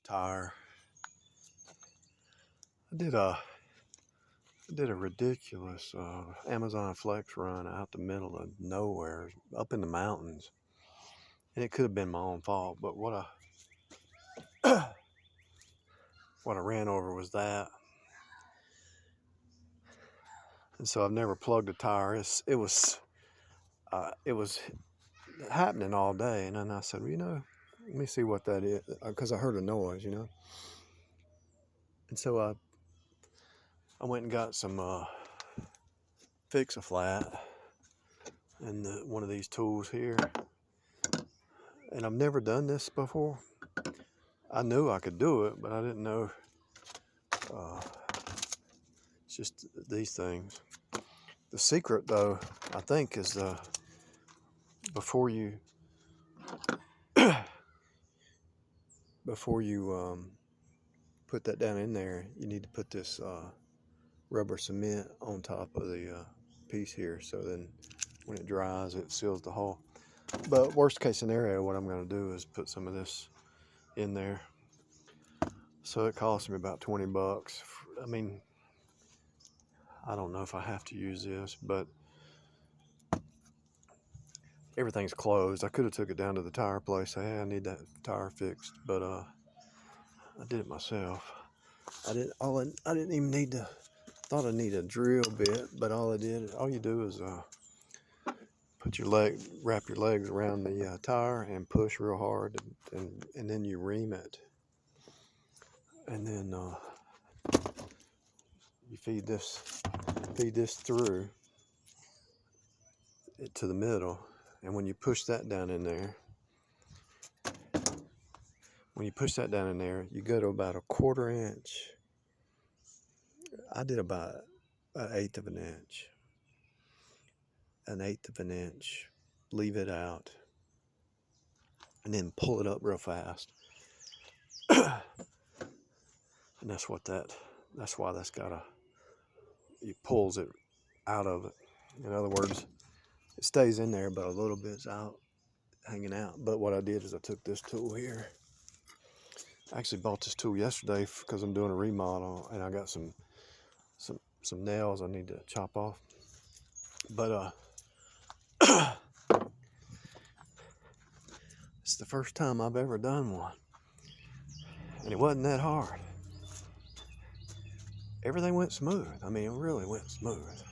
tire. I did a ridiculous Amazon Flex run out the middle of nowhere, up in the mountains, and it could have been my own fault. But what I ran over was that, and so I've never plugged a tire. It was happening all day, and then I said, let me see what that is, because I heard a noise, and so I went and got some Fix-A-Flat and one of these tools here, and I've never done this before. I knew I could do it, but I didn't know. It's just these things. The secret, though, I think, is before you put that down in there, you need to put this rubber cement on top of the piece here, so then when it dries, it seals the hole. But worst case scenario, what I'm going to do is put some of this in there. So it cost me about $20. I mean, I don't know if I have to use this, but everything's closed. I could have took it down to the tire place, say, hey, I need that tire fixed, but I did it myself. I didn't even need to. Thought I needed a drill bit, but all you do is wrap your legs around the tire and push real hard, and then you ream it, and then you feed this through it to the middle, and when you push that down in there, you go to about a 1/4 inch. I did about an eighth of an inch. Leave it out, and then pull it up real fast. And that's why it pulls it out of it. In other words, it stays in there, but a little bit's out, hanging out. But what I did is I took this tool here. I actually bought this tool yesterday because I'm doing a remodel, and I got some nails I need to chop off. But it's the first time I've ever done one, and it wasn't that hard. Everything went smooth. I mean, it really went smooth.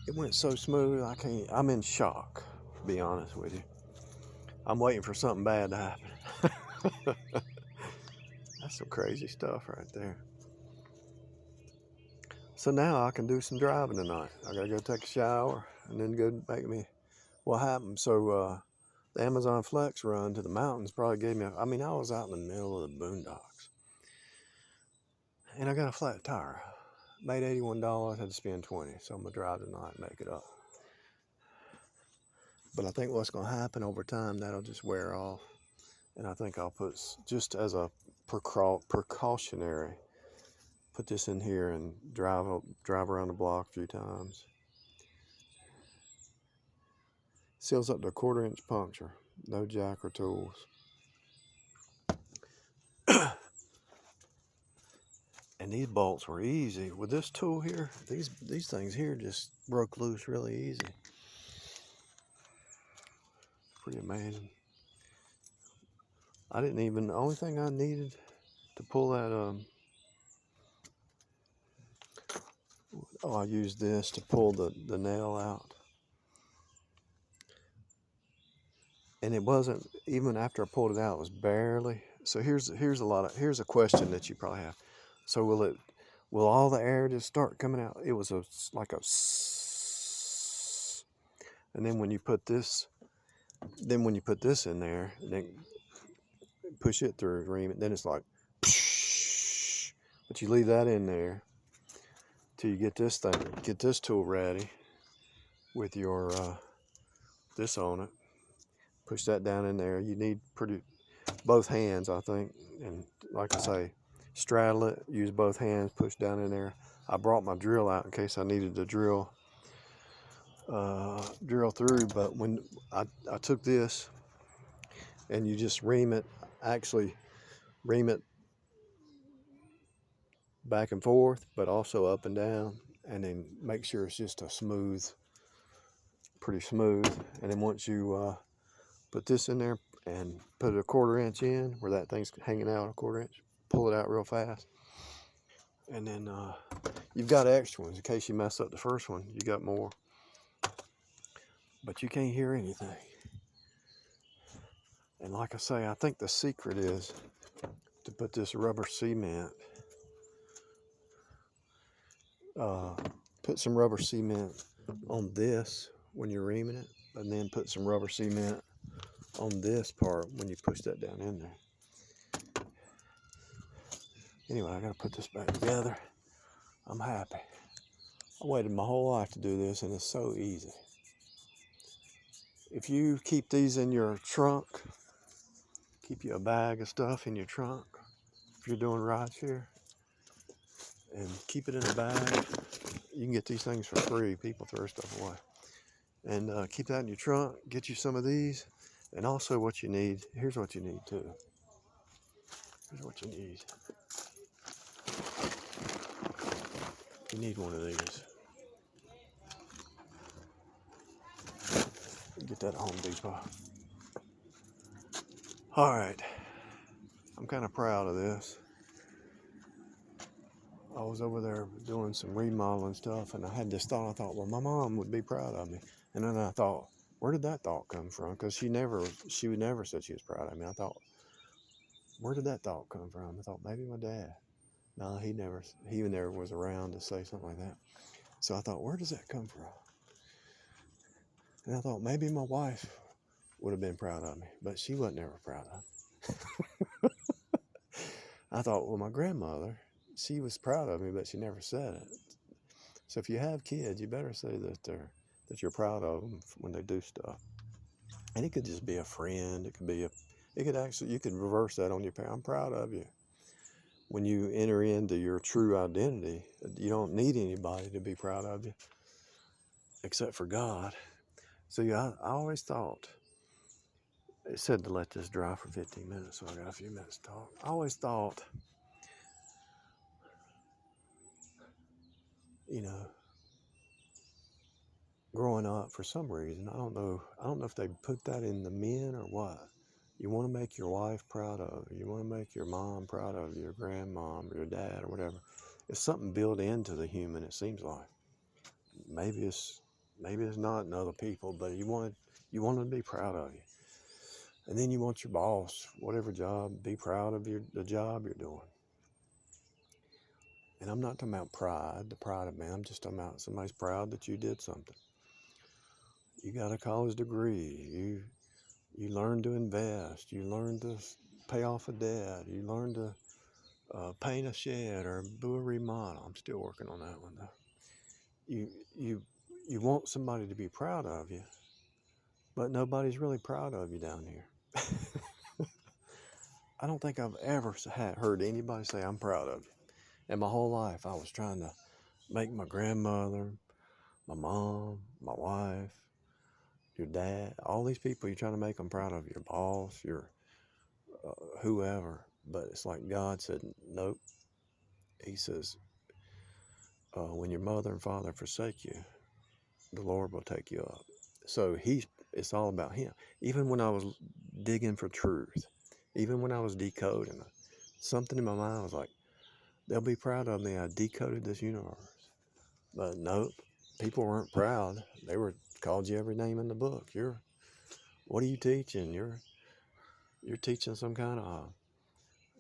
It went so smooth, I'm in shock, to be honest with you. I'm waiting for something bad to happen. That's some crazy stuff right there. So now I can do some driving tonight. I gotta go take a shower and then go make me what happened. So the Amazon Flex run to the mountains probably gave me I was out in the middle of the boondocks, and I got a flat tire. Made $81, had to spend $20, so I'm gonna drive tonight and make it up. But I think what's gonna happen over time, that'll just wear off, and I think I'll put, just as a precautionary, put this in here and drive around the block a few times. Seals up to a 1/4 inch puncture, no jack or tools. And these bolts were easy. With this tool here, these things here just broke loose really easy. Pretty amazing. The only thing I needed to pull that, I used this to pull the nail out. And it wasn't, even after I pulled it out, it was barely. So here's a question that you probably have. So will all the air just start coming out? It was like a, and then when you put this in there, and then push it through, ream it, then it's like, but you leave that in there till you get this tool ready with your this on it. Push that down in there. You need both hands, I think, and like I say, straddle it, use both hands, push down in there. I brought my drill out in case I needed to drill through, but when I took this, and you just ream it, actually ream it back and forth, but also up and down, and then make sure it's just a smooth, pretty smooth. And then once you put this in there and put it a 1/4 inch in where that thing's hanging out a 1/4 inch, pull it out real fast, and then you've got extra ones in case you mess up the first one. You got more, but you can't hear anything. And like I say, I think the secret is to put this rubber cement. Put some rubber cement on this when you're reaming it, and then put some rubber cement on this part when you push that down in there. Anyway, I gotta put this back together. I'm happy. I waited my whole life to do this, and it's so easy. If you keep these in your trunk, keep you a bag of stuff in your trunk if you're doing rides here, and keep it in a bag. You can get these things for free. People throw stuff away. And keep that in your trunk. Get you some of these. And also what you need, here's what you need too. Here's what you need. You need one of these. Get that at Home Depot. All right. I'm kind of proud of this. I was over there doing some remodeling stuff, and I had this thought. I thought, well, my mom would be proud of me. And then I thought, where did that thought come from? Because she would never said she was proud of me. I thought, where did that thought come from? I thought maybe my dad. No, he never was around to say something like that. So I thought, where does that come from? And I thought maybe my wife would have been proud of me, but she wasn't ever proud of me. I thought, well, my grandmother, she was proud of me, but she never said it. So if you have kids, you better say that you're proud of them when they do stuff. And it could just be a friend. You could reverse that on your parent. I'm proud of you. When you enter into your true identity, you don't need anybody to be proud of you except for God. So yeah, I always thought, it said to let this dry for 15 minutes, so I got a few minutes to talk. I always thought, growing up, for some reason, I don't know if they put that in the men or what. You want to make your wife proud of you. You want to make your mom proud of you, your grandmom, or your dad, or whatever. It's something built into the human, it seems like. Maybe it's not in other people, but you want them to be proud of you. And then you want your boss, whatever job, be proud of the job you're doing. And I'm not talking about pride, the pride of man. I'm just talking about somebody's proud that you did something. You got a college degree. You learn to invest. You learn to pay off a debt. You learn to paint a shed or do a remodel. I'm still working on that one though. You want somebody to be proud of you, but nobody's really proud of you down here. I don't think I've ever heard anybody say I'm proud of you. And my whole life I was trying to make my grandmother, my mom, my wife, your dad, all these people, you're trying to make them proud of you. Your boss, your whoever. But it's like God said, nope. He says, when your mother and father forsake you, the Lord will take you up. So it's all about him. Even when I was digging for truth, even when I was decoding, something in my mind was like, they'll be proud of me. I decoded this universe. But nope, people weren't proud. They called you every name in the book. What are you teaching? You're teaching some kind of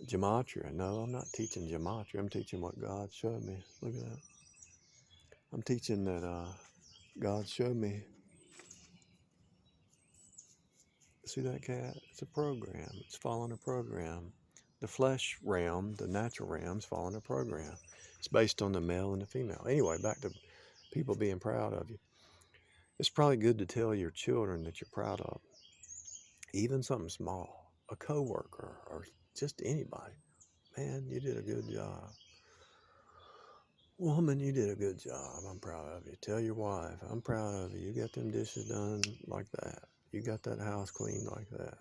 gematria. No, I'm not teaching gematria. I'm teaching what God showed me. Look at that. I'm teaching that God showed me. See that cat? It's a program. It's following a program. The flesh realm, the natural realm, is following a program. It's based on the male and the female. Anyway, back to people being proud of you. It's probably good to tell your children that you're proud of them. Even something small, a coworker or just anybody. Man, you did a good job. Woman, you did a good job. I'm proud of you. Tell your wife, I'm proud of you. You got them dishes done like that. You got that house cleaned like that.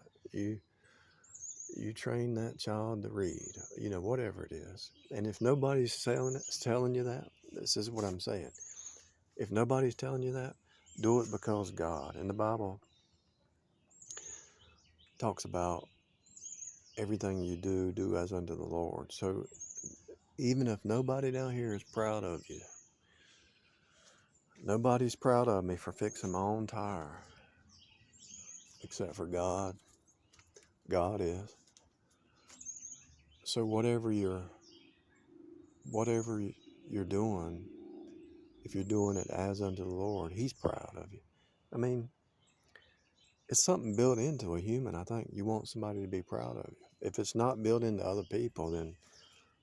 You train that child to read, whatever it is. And if nobody's telling you that, this is what I'm saying. If nobody's telling you that, do it because God. And the Bible talks about everything you do as unto the Lord. So even if nobody down here is proud of you, nobody's proud of me for fixing my own tire, except for God. God is. So whatever you're doing, if you're doing it as unto the Lord, He's proud of you. I mean, it's something built into a human. I think you want somebody to be proud of you. If it's not built into other people, then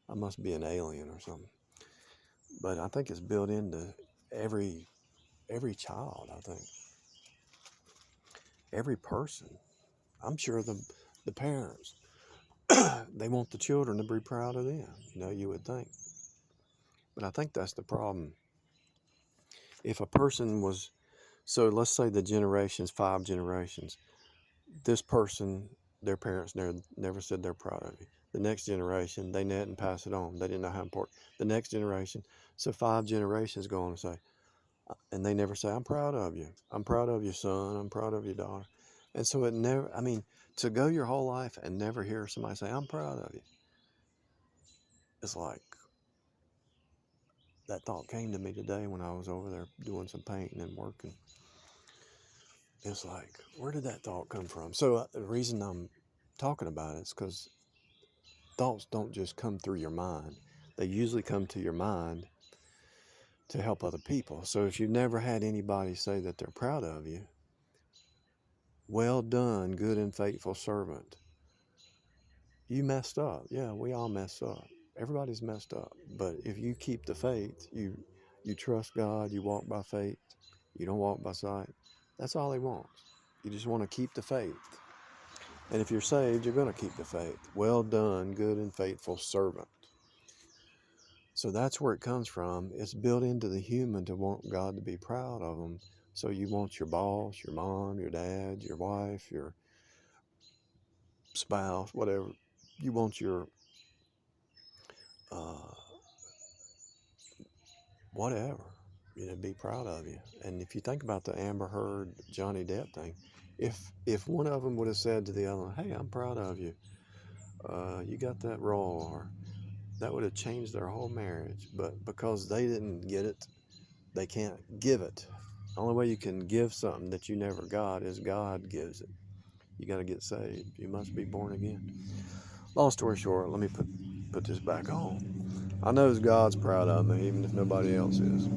I must be an alien or something. But I think it's built into every child. I think every person. I'm sure the parents they want the children to be proud of them. You would think. But I think that's the problem. If a person was, so let's say the generations, 5 generations, this person, their parents never said they're proud of you. The next generation, they didn't pass it on. They didn't know how important. The next generation, so 5 generations go on and say, and they never say, I'm proud of you. I'm proud of your son. I'm proud of your daughter. And so it never, to go your whole life and never hear somebody say, I'm proud of you. It's like, that thought came to me today when I was over there doing some painting and working. It's like, where did that thought come from? So the reason I'm talking about it is because thoughts don't just come through your mind. They usually come to your mind to help other people. So if you've never had anybody say that they're proud of you, well done, good and faithful servant. You messed up. Yeah, we all mess up. Everybody's messed up. But if you keep the faith, you trust God, you walk by faith, you don't walk by sight. That's all He wants. You just want to keep the faith. And if you're saved, you're going to keep the faith. Well done, good and faithful servant. So that's where it comes from. It's built into the human to want God to be proud of them. So you want your boss, your mom, your dad, your wife, your spouse, whatever. You want your whatever, be proud of you. And if you think about the Amber Heard, Johnny Depp thing, if one of them would have said to the other one, hey, I'm proud of you, you got that role, or that would have changed their whole marriage. But because they didn't get it, they can't give it. The only way you can give something that you never got is God gives it. You got to get saved. You must be born again. Long story short, let me put this back on. I know God's proud of me, even if nobody else is.